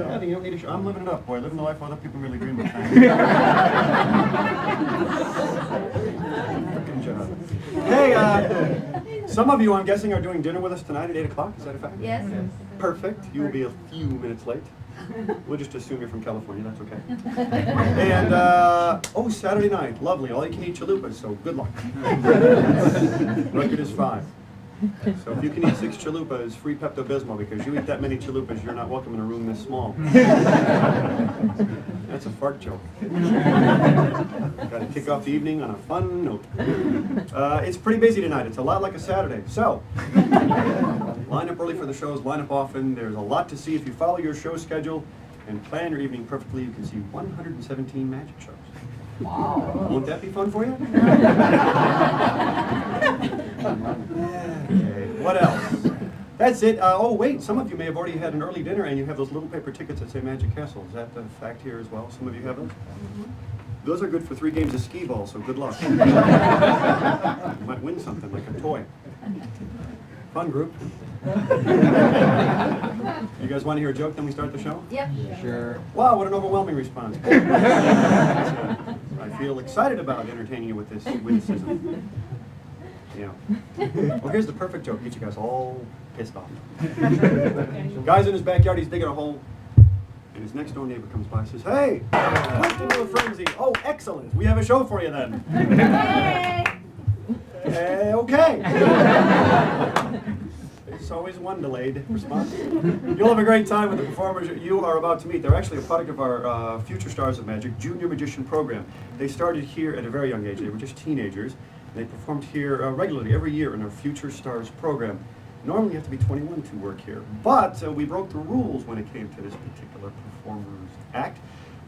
Yeah, you don't need a show. I'm living it up, boy. Living the life other people really dream of. Frickin' job. Hey, some of you, I'm guessing, are doing dinner with us tonight at 8 o'clock. Is that a fact? Yes. Perfect. You will be a few minutes late. We'll just assume you're from California. That's okay. And, oh, Saturday night. Lovely. All you can eat chalupas, so good luck. Record is 5. So if you can eat 6 chalupas, free Pepto-Bismol, because you eat that many chalupas, you're not welcome in a room this small. That's a fart joke. Got to kick off the evening on a fun note. It's pretty busy tonight. It's a lot like a Saturday. So, line up early for the shows, line up often. There's a lot to see. If you follow your show schedule and plan your evening perfectly, you can see 117 magic shows. Wow. Won't that be fun for you? Okay, what else? That's it. Oh, wait, some of you may have already had an early dinner and you have those little paper tickets that say Magic Castle. Is that the fact here as well? Some of you have those? Mm-hmm. Those are good for 3 games of skee ball, so good luck. You might win something like a toy. Fun group. You guys want to hear a joke, then we start the show? Yep. Sure. Wow, what an overwhelming response. I feel excited about entertaining you with this witticism. Yeah. Well, here's the perfect joke. Get you guys all pissed off. Guy's in his backyard, he's digging a hole, and his next door neighbor comes by and says, "Hey, what's into a frenzy? Oh, excellent. We have a show for you then." Hey. Okay. There's always one delayed response. You'll have a great time with the performers you are about to meet. They're actually a product of our Future Stars of Magic Junior Magician program. They started here at a very young age. They were just teenagers. They performed here regularly every year in our Future Stars program. Normally you have to be 21 to work here, but we broke the rules when it came to this particular performers act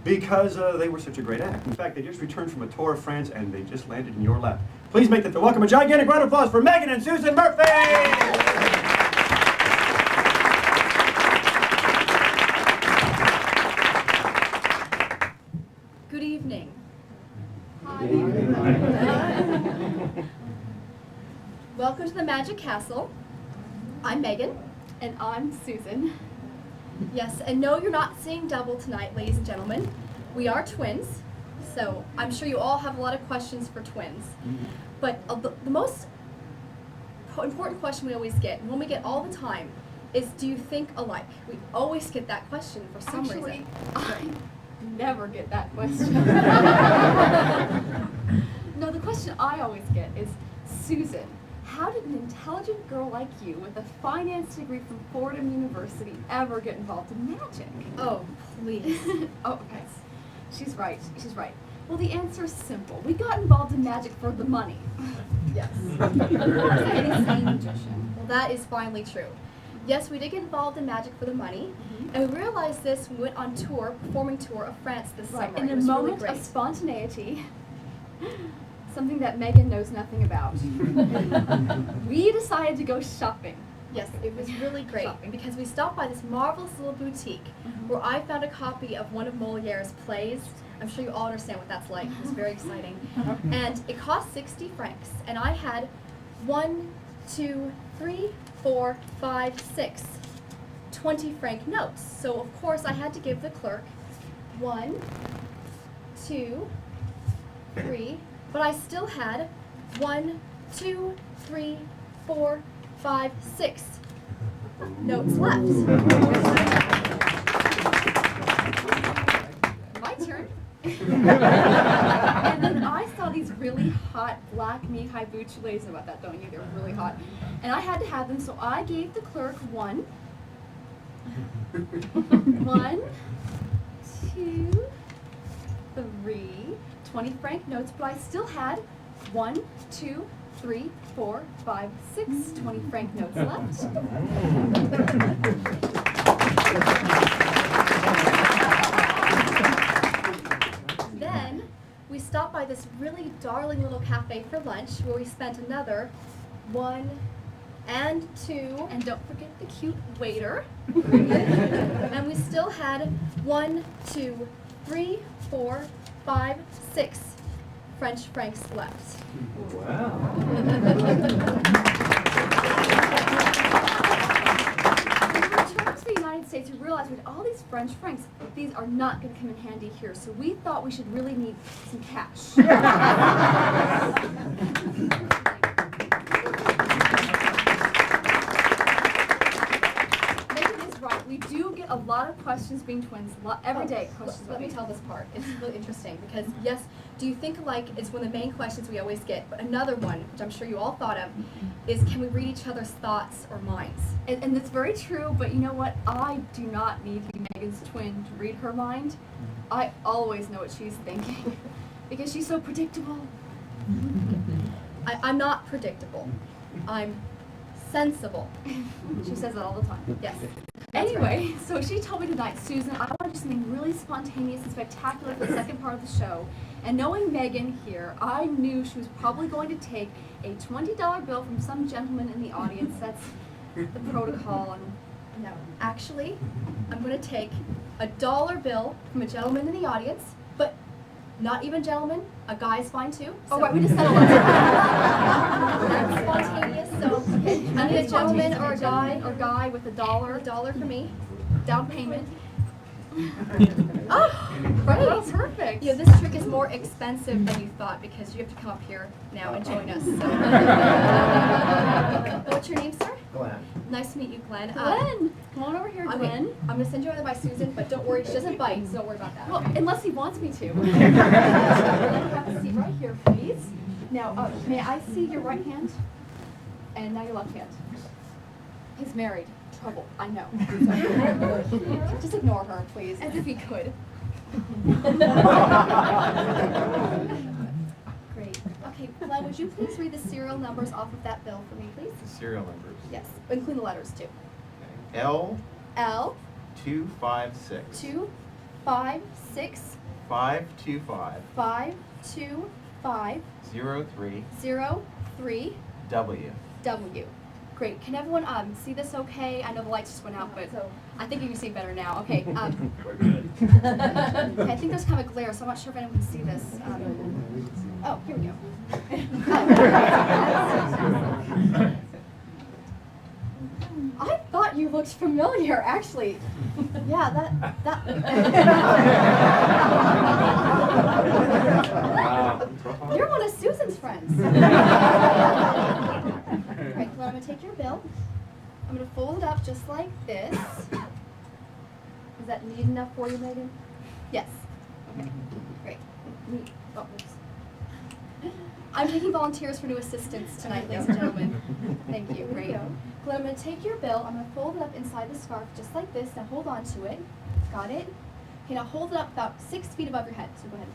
because they were such a great act. In fact, they just returned from a tour of France and they just landed in your lap. Please make them welcome a gigantic round of applause for Megan and Susan Murphy! Good evening. Hi. Welcome to the Magic Castle. I'm Megan. And I'm Susan. Yes, and no, you're not seeing double tonight, ladies and gentlemen. We are twins, so I'm sure you all have a lot of questions for twins. But the most important question we always get, and one we get all the time, is do you think alike? We always get that question for some reason. I never get that question. No, the question I always get is, Susan, how did an intelligent girl like you with a finance degree from Fordham University ever get involved in magic? Oh, please. Oh, okay. She's right. She's right. Well, the answer is simple. We got involved in magic for the money. Yes. Any sane magician. Well, that is finally true. Yes, we did get involved in magic for the money, and we realized this when we went on tour, performing tour of France this summer. In It a was really moment great. of spontaneity, something that Megan knows nothing about, we decided to go shopping. Yes, it was really great because we stopped by this marvelous little boutique where I found a copy of one of Moliere's plays. I'm sure you all understand what that's like. It was very exciting. And it cost 60 francs. And I had 1, 2, 3, 4, 5, 6 20-franc notes. So of course I had to give the clerk 1, 2, 3, but I still had 1, 2, 3, 4, 5, 6 notes left. My turn. And then I saw these really hot black knee-high boots. You ladies know about that, don't you? They were really hot. And I had to have them, so I gave the clerk 1, 2, 3, 20-franc notes, but I still had 1, 2, 3, 4, 5, 6 20-franc notes left. Then we stopped by this really darling little cafe for lunch where we spent another 1 and 2, And don't forget the cute waiter. and we still had 1, 2, 3, 4, 5, 6 French francs left. Wow. When we returned to the United States, we realized with all these French francs, these are not going to come in handy here. So we thought we should really need some cash. Megan is right. We do get a lot of questions being twins, every day questions. Let me tell this part. It's really interesting because yes, do you think alike is one of the main questions we always get, but another one, which I'm sure you all thought of, is can we read each other's thoughts or minds? And that's very true, but you know what? I do not need to be Megan's twin to read her mind. I always know what she's thinking because she's so predictable. I'm not predictable. I'm sensible. She says that all the time. Yes. Anyway, so she told me tonight, Susan, I want to do something really spontaneous and spectacular for the second part of the show. And knowing Megan here, I knew she was probably going to take a $20 bill from some gentleman in the audience. That's the protocol. And No, actually, I'm going to take a dollar bill from a gentleman in the audience, but not even gentleman. A guy's fine too. oh, So right, we just settled on that's spontaneous. So I need a gentleman or a guy with $1 for me, down payment. Oh, Right. Oh, perfect. Yeah, this trick is more expensive than you thought because you have to come up here now and join us. So. What's your name, sir? Glenn. Nice to meet you, Glenn. Glenn, come on over here, Okay, Glenn. I'm gonna send you over by Susan, but don't worry, she doesn't bite, so don't worry about that. Well, okay? unless he wants me to. Have a seat right here, please. Now, may I see your right hand? And now your left hand. He's married. Trouble. I know. Just ignore her, please. As if he could. Great. Okay, Glenn, would you please read the serial numbers off of that bill for me, please? The serial numbers. Yes, including the letters too. Okay. L L 256 2 5 6 525 5 2 5 03 0 3 W. W. Great. Can everyone see this okay? I know the lights just went out, but I think you can see better now. Okay. We're good. Okay, I think there's kind of a glare, so I'm not sure if anyone can see this. Oh, here we go. I thought you looked familiar, actually. Yeah, that. You're one of Susan's friends. Right, well, I'm gonna take your bill. I'm gonna fold it up just like this. Is that neat enough for you, Megan? Yes. Okay, great. Oh, oops. I'm taking volunteers for new assistants tonight, ladies and gentlemen. Thank you, great. Glenn, I'm gonna take your bill, I'm gonna fold it up inside the scarf just like this. Now hold on to it. Got it? Okay, now hold it up about 6 feet above your head. So go ahead.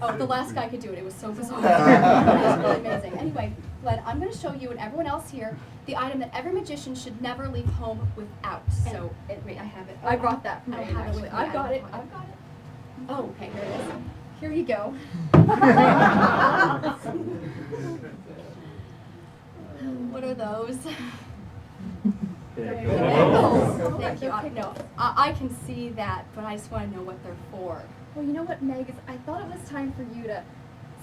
Oh, the last guy could do it. It was so bizarre. It was really amazing. Anyway, Glenn, I'm going to show you and everyone else here the item that every magician should never leave home without. So, wait, I have it. I brought that from Megan, actually. I've got it. I've got it. Oh, okay, here it is. Here you go. What are those? Oh, thank you. No, I can see that, but I just want to know what they're for. Well, you know what, Meg? I thought it was time for you to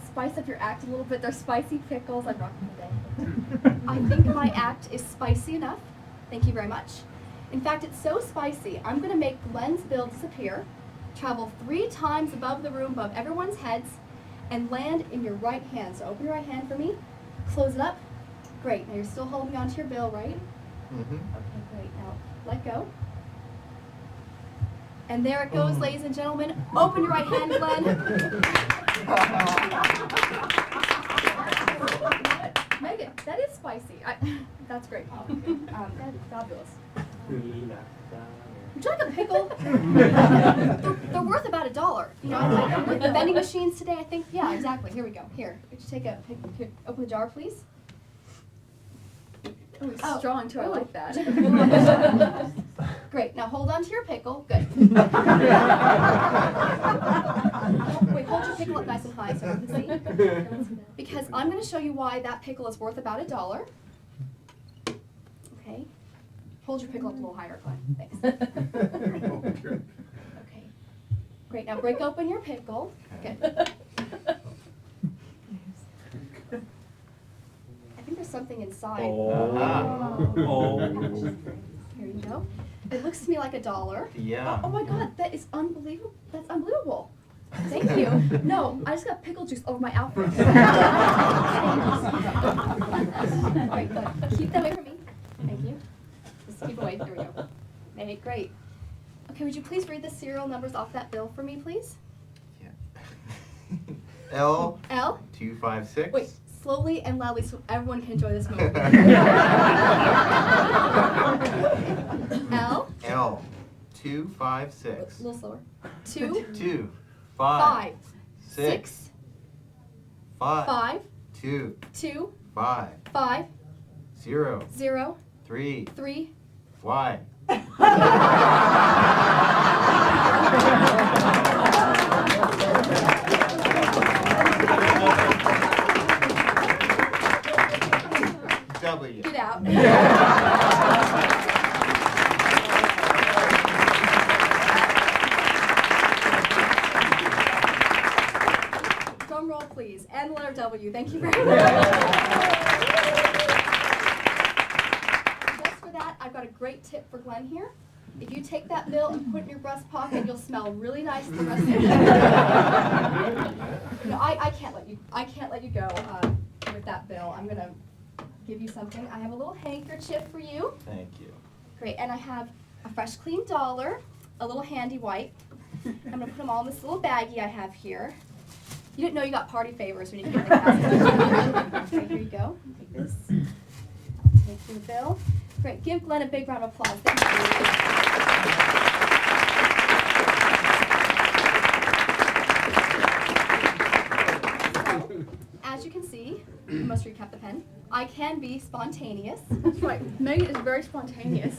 spice up your act a little bit. They're spicy pickles. I'm rocking today. I think my act is spicy enough. Thank you very much. In fact, it's so spicy, I'm going to make Glenn's bill disappear, travel 3 times above the room, above everyone's heads, and land in your right hand. So open your right hand for me. Close it up. Great. Now you're still holding onto your bill, right? Mm-hmm. Okay, great. Now let go. And there it goes, ladies and gentlemen. Open your right hand, Glenn. Megan, that is spicy. That's great. That is fabulous. Would you like a pickle? they're worth about $1. You know, with the vending machines today, I think. Yeah, exactly. Here we go. Here, would you take a pickle? Here, open the jar, please. Oh, it's strong too. I like that. Great. Now hold on to your pickle. Good. Wait, hold your pickle up nice and high so I can see. Because I'm going to show you why that pickle is worth about $1. Okay. Hold your pickle up a little higher, Glenn. Thanks. Okay. Great. Now break open your pickle. Good. I think there's something inside. Oh. Here you go. It looks to me like $1. Yeah. Oh my God, that is unbelievable. That's unbelievable. Thank you. No, I just got pickle juice over my outfit. Alright, good. Keep that away from me. Thank you. Just keep away. There we go. Hey, great. Okay, would you please read the serial numbers off that bill for me, please? Yeah. L L? 256. Wait, slowly and loudly so everyone can enjoy this moment. L? L A 256. little slower. 2, 2 5, 6 6, 5 5, 2 2, 5 5, 0 0, 3 3. Y. W. Get out. Drum roll, please. And the letter W. Thank you very much. Just for that, I've got a great tip for Glenn here. If you take that bill and put it in your breast pocket, you'll smell really nice the rest of the day. No, I can't let you go with that bill. I'm gonna give you something. I have a little handkerchief for you. Thank you. Great, and I have a fresh, clean $1, a little handy wipe. I'm gonna put them all in this little baggie I have here. You didn't know you got party favors when you came to the castle. Okay, here you go. Take this. Take your bill. Great, give Glenn a big round of applause. Thank you. As you can see, I must recap the pen. I can be spontaneous. That's right. Megan is very spontaneous.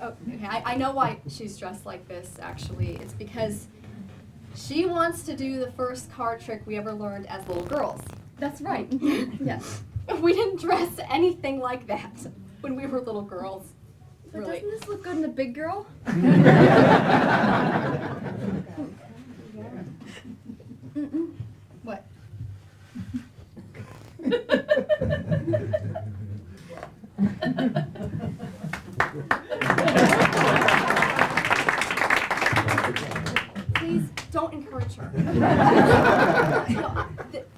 Oh, okay. I know why she's dressed like this, actually. It's because she wants to do the first card trick we ever learned as little girls. That's right. Yes. We didn't dress anything like that when we were little girls. But really. Doesn't this look good in a big girl? What? Please don't encourage her.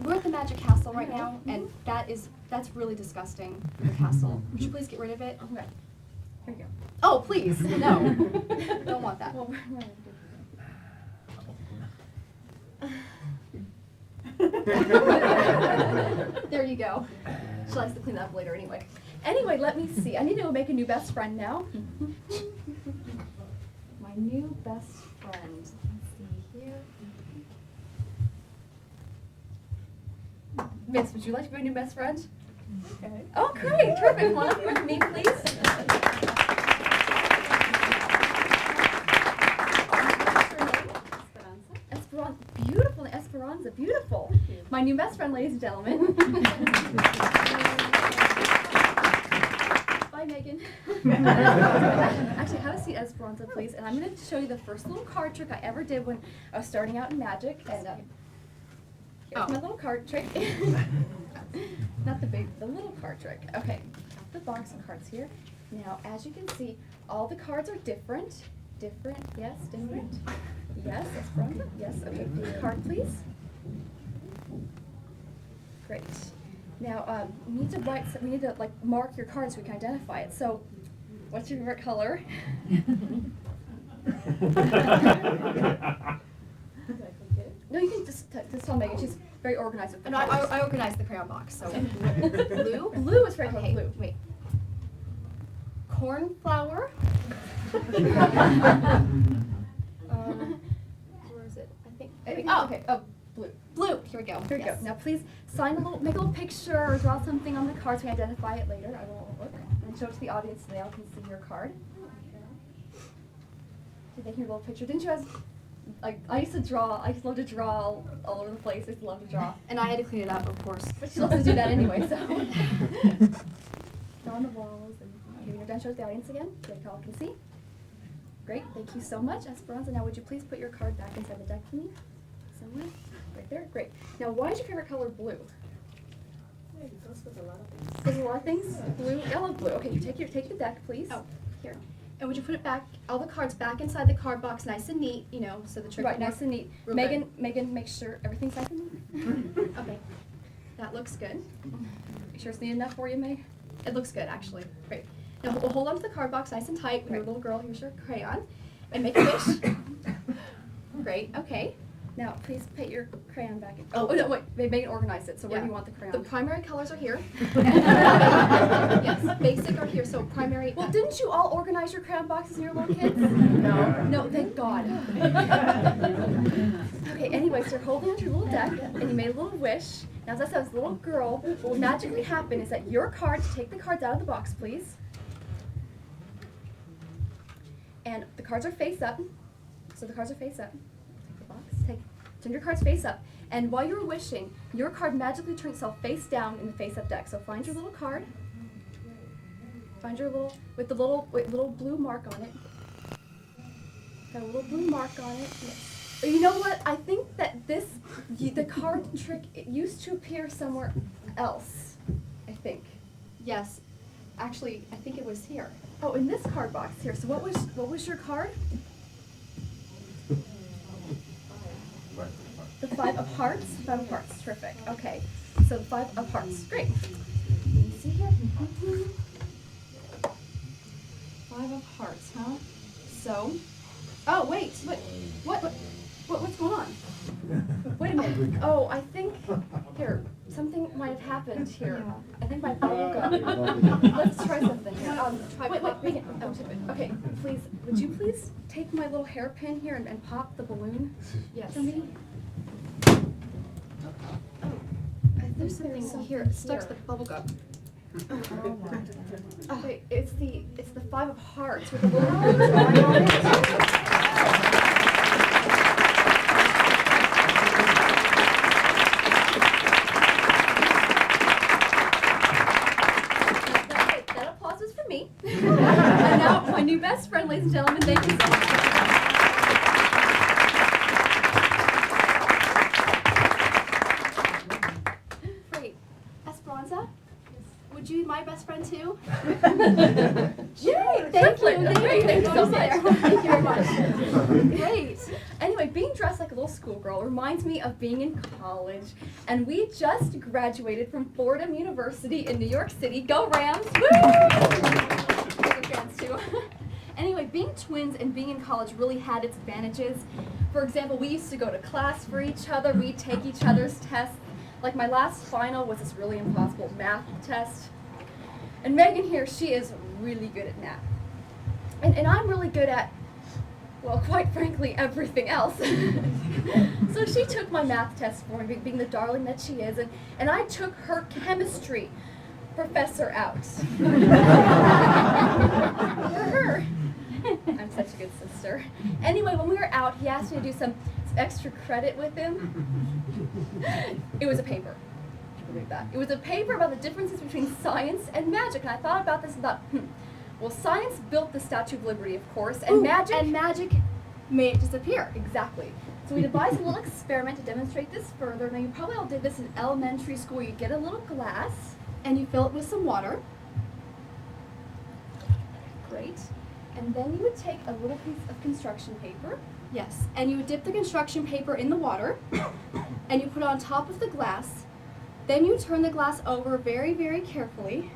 We're at the Magic Castle right now, and that's really disgusting. The castle. Would you please get rid of it? Okay. Here you go. Oh, please, no. Don't want that. There you go. She likes to clean that up later anyway. Anyway, let me see. I need to make a new best friend now. My new best friend. Let's see here. Miss, would you like to be my new best friend? Okay. Oh, great. Terrific. Come on up here with me, please. Esperanza. Beautiful. Esperanza. Beautiful. My new best friend, ladies and gentlemen. Bye, Megan. Actually, have a seat, Esperanza, please. And I'm going to show you the first little card trick I ever did when I was starting out in magic. And here's my little card trick. Not the big, the little card trick. Okay, got the box of cards here. Now, as you can see, all the cards are different. Different, yes, different. Yes, Esperanza, yes. Okay, card, please. Great. Now, we need to like mark your card so we can identify it. So, what's your favorite color? No, you can just tell Megan. She's very organized with the colors. I organized the crayon box. So, blue. Blue is very okay. Blue. Wait. Cornflower. Where is it? I think. Okay. Oh, blue. Blue. Here we go. Here we go. Now, please make a little picture or draw something on the card so we can identify it later. I will look and show it to the audience so they all can see your card. Did they hear a little picture? Didn't you guys? I used to draw. I used to love to draw all over the place. I used to love to draw. And I had to clean it up, of course. But she loves to do that anyway, so. Draw on the walls. And okay, we're done. Show it to the audience again so they all can see. Great. Thank you so much, Esperanza. Now, would you please put your card back inside the deck for me? Somewhere. Right there. Great. Now, why is your favorite color blue? It goes with a lot of things. There's a lot of things. Blue, yellow, blue. Okay, you take the deck, please. Oh. Here. And would you put it back, all the cards back inside the card box, nice and neat, you know, so the trick Right, will nice and neat. real Megan, make sure everything's nice and neat. good. Okay. That looks good. You sure it's neat enough for you, Meg? It looks good, actually. Great. Now we'll hold on to the card box nice and tight with your little girl. Here's your crayon. And make a wish. Great, okay. Now, please put your crayon back in. Oh. Oh, no, wait, Megan organized it, so where Yeah. do you want the The crayon? primary colors are here. Yes, basic are here, so primary. Well, didn't you all organize your crayon boxes when you were little kids? No. No, thank God. Okay, anyway, so you're holding onto your little deck, and you made a little wish. Now, as I said, as a little girl, what will magically happen is that your cards, take the cards out of the box, please. And the cards are face up. So the cards are face up. Take the box, turn your cards face up. And while you're wishing, your card magically turns itself face down in the face up deck. So find your little card. Find your little, with the little blue mark on it. Got a little blue mark on it. Yes. But you know what? I think that the card trick, it used to appear somewhere else, I think. Yes. Actually, I think it was here. Oh, in this card box here. So what was your card? The 5 of hearts? 5 of hearts, terrific. Okay, so the 5 of hearts, great. Let me see here. 5 of hearts, huh? So, oh wait, what's going on? Wait a minute. Oh, I think here something might have happened here. I think my bubble gum. Let's try something here. Wait. Oh, okay, please, would you please take my little hairpin here and pop the balloon Yes. for me? There's something here. It stuck to the bubble gum. Oh, wait, it's the 5 of hearts with a little blue line on it. That applause was for me. And now my new best friend, ladies and gentlemen, thank you so much. Great. Esperanza, would you be my best friend too? Yay! Thank you so much. Thank you very much. Great. Anyway, being dressed like a little schoolgirl reminds me of being in college, and we just graduated from Fordham University in New York City. Go Rams! Woo! Other fans too. Anyway, being twins and being in college really had its advantages. For example, we used to go to class for each other. We'd take each other's tests. Like my last final was this really impossible math test. And Megan here, she is really good at math. And I'm really good at, well, quite frankly, everything else. So she took my math test for me, being the darling that she is, and I took her chemistry professor out. For her. I'm such a good sister. Anyway, when we were out, he asked me to do some extra credit with him. It was a paper. Can you believe that? It was a paper about the differences between science and magic, and I thought about this and thought, well, science built the Statue of Liberty, of course, and magic made it disappear. Exactly. So we devised a little experiment to demonstrate this further. Now, you probably all did this in elementary school. You get a little glass, and you fill it with some water. Great. And then you would take a little piece of construction paper. Yes. And you would dip the construction paper in the water, and you put it on top of the glass. Then you turn the glass over very, very carefully.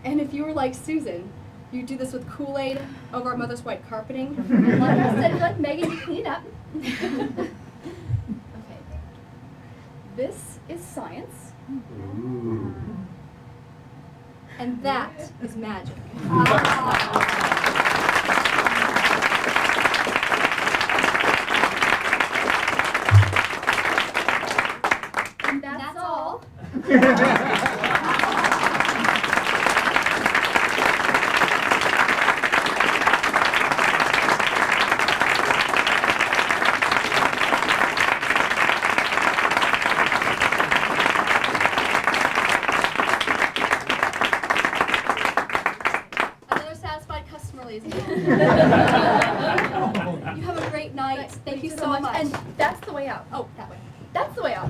And if you were like Susan, you do this with Kool-Aid over our mother's white carpeting. And like I said, like Megan, you clean it up. Okay. This is science. Ooh. And that is magic. And that's all. Another satisfied customer, ladies and gentlemen. You have a great night. Thank you so much. And that's the way out. Oh, that way. That's the way out.